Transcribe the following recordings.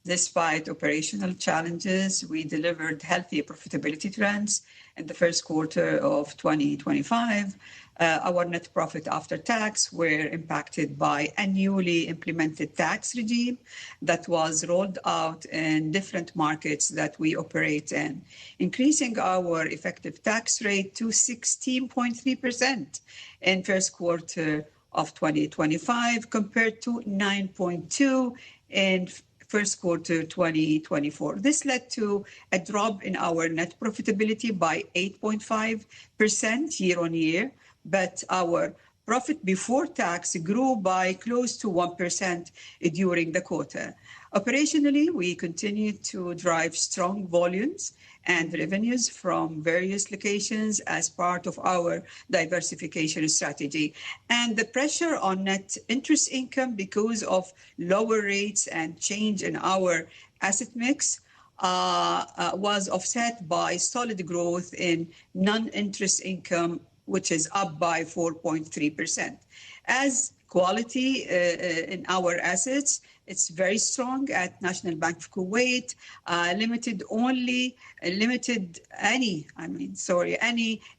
Despite operational challenges, we delivered healthy profitability trends in the first quarter of 2025. Our net profit after tax were impacted by a newly implemented tax regime that was rolled out in different markets that we operate in, increasing our effective tax rate to 16.3% in first quarter of 2025 compared to 9.2% in first quarter 2024. This led to a drop in our net profitability by 8.5% year on year, but our profit before tax grew by close to 1% during the quarter. Operationally, we continued to drive strong volumes and revenues from various locations as part of our diversification strategy. And the pressure on net interest income because of lower rates and change in our asset mix was offset by solid growth in non-interest income, which is up by 4.3%. As quality in our assets, it's very strong at National Bank of Kuwait, any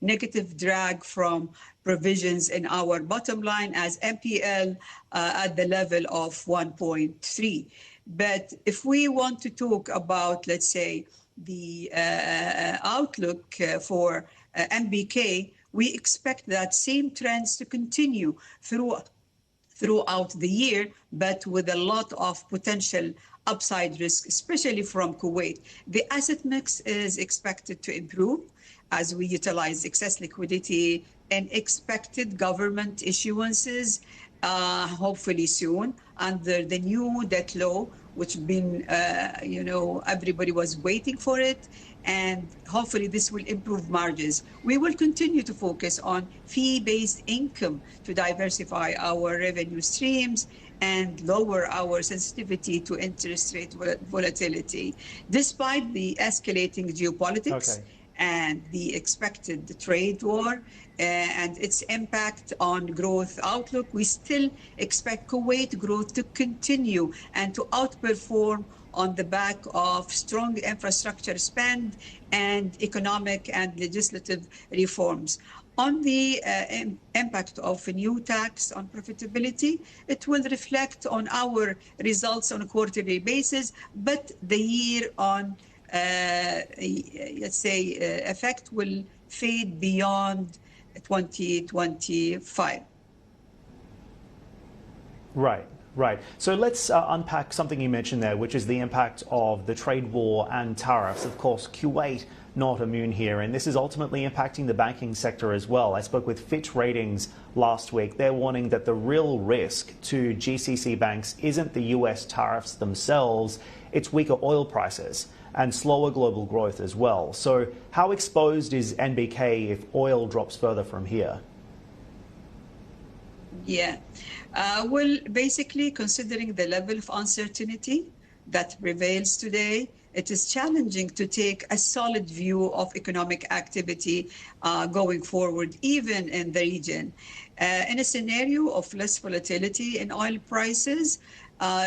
negative drag from provisions in our bottom line as NPL at the level of 1.3. But if we want to talk about, let's say, the outlook for NBK, we expect that same trends to continue throughout the year, but with a lot of potential upside risk, especially from Kuwait. The asset mix is expected to improve as we utilize excess liquidity and expected government issuances, hopefully soon, under the new debt law, which been, everybody was waiting for it. And hopefully this will improve margins. We will continue to focus on fee-based income to diversify our revenue streams and lower our sensitivity to interest rate volatility. Despite the escalating geopolitics and the expected trade war and its impact on growth outlook, we still expect Kuwait growth to continue and to outperform on the back of strong infrastructure spend and economic and legislative reforms. On the impact of a new tax on profitability, it will reflect on our results on a quarterly basis, but the year on, effect will fade beyond 2025. Right. So let's unpack something you mentioned there, which is the impact of the trade war and tariffs. Of course, Kuwait not immune here, and this is ultimately impacting the banking sector as well. I spoke with Fitch Ratings last week. They're warning that the real risk to GCC banks isn't the US tariffs themselves, it's weaker oil prices and slower global growth as well. So how exposed is NBK if oil drops further from here? Yeah. Well, basically, considering the level of uncertainty that prevails today, it is challenging to take a solid view of economic activity going forward, even in the region. In a scenario of less volatility in oil prices,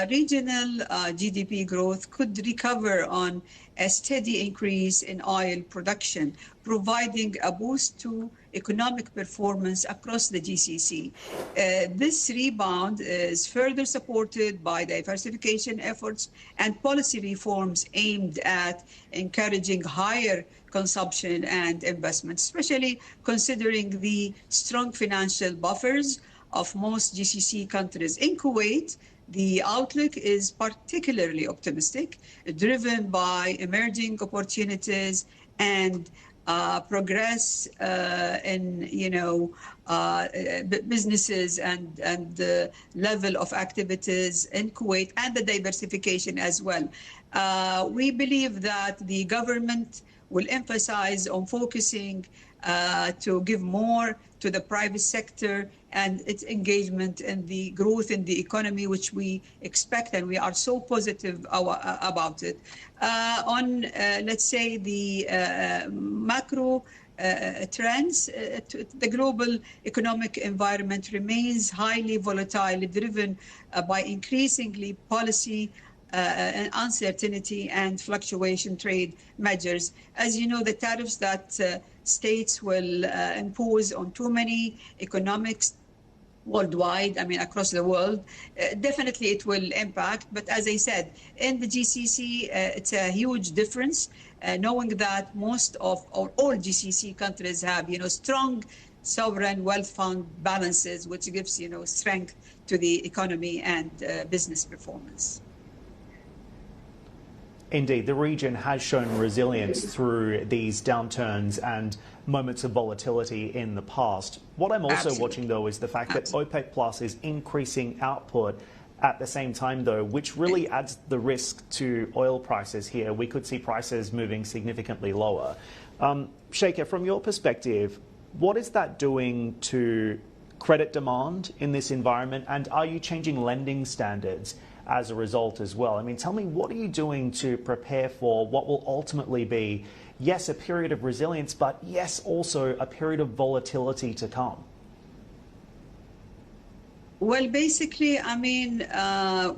regional GDP growth could recover on a steady increase in oil production, providing a boost to economic performance across the GCC. This rebound is further supported by diversification efforts and policy reforms aimed at encouraging higher consumption and investment, especially considering the strong financial buffers of most GCC countries. In Kuwait, the outlook is particularly optimistic, driven by emerging opportunities and progress in businesses and the level of activities in Kuwait and the diversification as well. We believe that the government will emphasize on focusing to give more to the private sector and its engagement in the growth in the economy, which we expect, and we are so positive about it. Let's say, the macro trends, the global economic environment remains highly volatile, driven by increasingly policy uncertainty and fluctuation trade measures. As you know, the tariffs that states will impose on too many economics worldwide, I mean, across the world, definitely it will impact. But as I said, in the GCC, it's a huge difference, knowing that most of, or all GCC countries have, strong sovereign wealth fund balances, which gives, strength to the economy and business performance. Indeed, the region has shown resilience through these downturns and moments of volatility in the past. What I'm also watching, though, is the fact that OPEC Plus is increasing output at the same time, though, which really adds the risk to oil prices here. We could see prices moving significantly lower. Shaikha, from your perspective, what is that doing to credit demand in this environment? And are you changing lending standards as a result as well? I mean, tell me, what are you doing to prepare for what will ultimately be, yes, a period of resilience, but yes, also a period of volatility to come? Well, basically, I mean,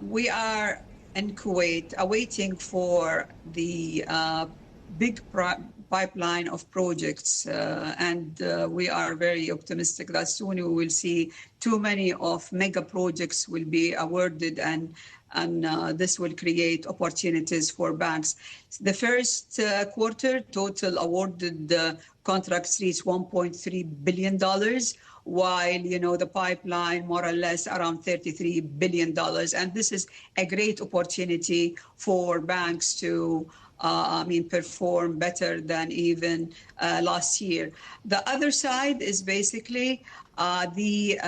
we are in Kuwait awaiting for the big pipeline of projects, and we are very optimistic that soon we will see too many of mega projects will be awarded, and this will create opportunities for banks. The first quarter, total awarded contracts reached $1.3 billion, while, the pipeline more or less around $33 billion. And this is a great opportunity for banks to perform better than even last year. The other side is basically the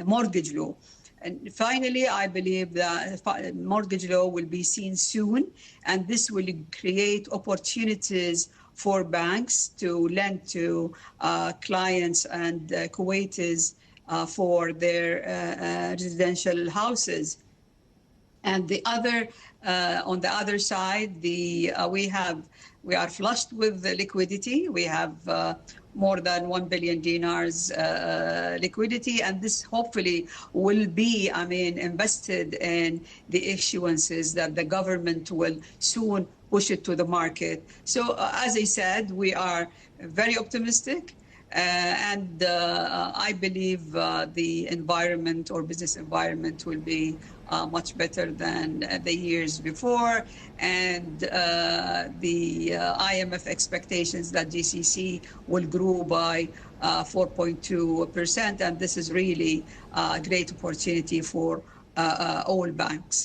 mortgage law. And finally, I believe that mortgage law will be seen soon, and this will create opportunities for banks to lend to clients and Kuwaitis for their residential houses. And the other, on the other side, we are flushed with the liquidity. We have more than 1 billion dinars liquidity, and this hopefully will be, invested in the issuances that the government will soon push it to the market. So, as I said, we are very optimistic. And I believe the environment or business environment will be much better than the years before. And the IMF expectations that GCC will grow by 4.2%. And this is really a great opportunity for all banks.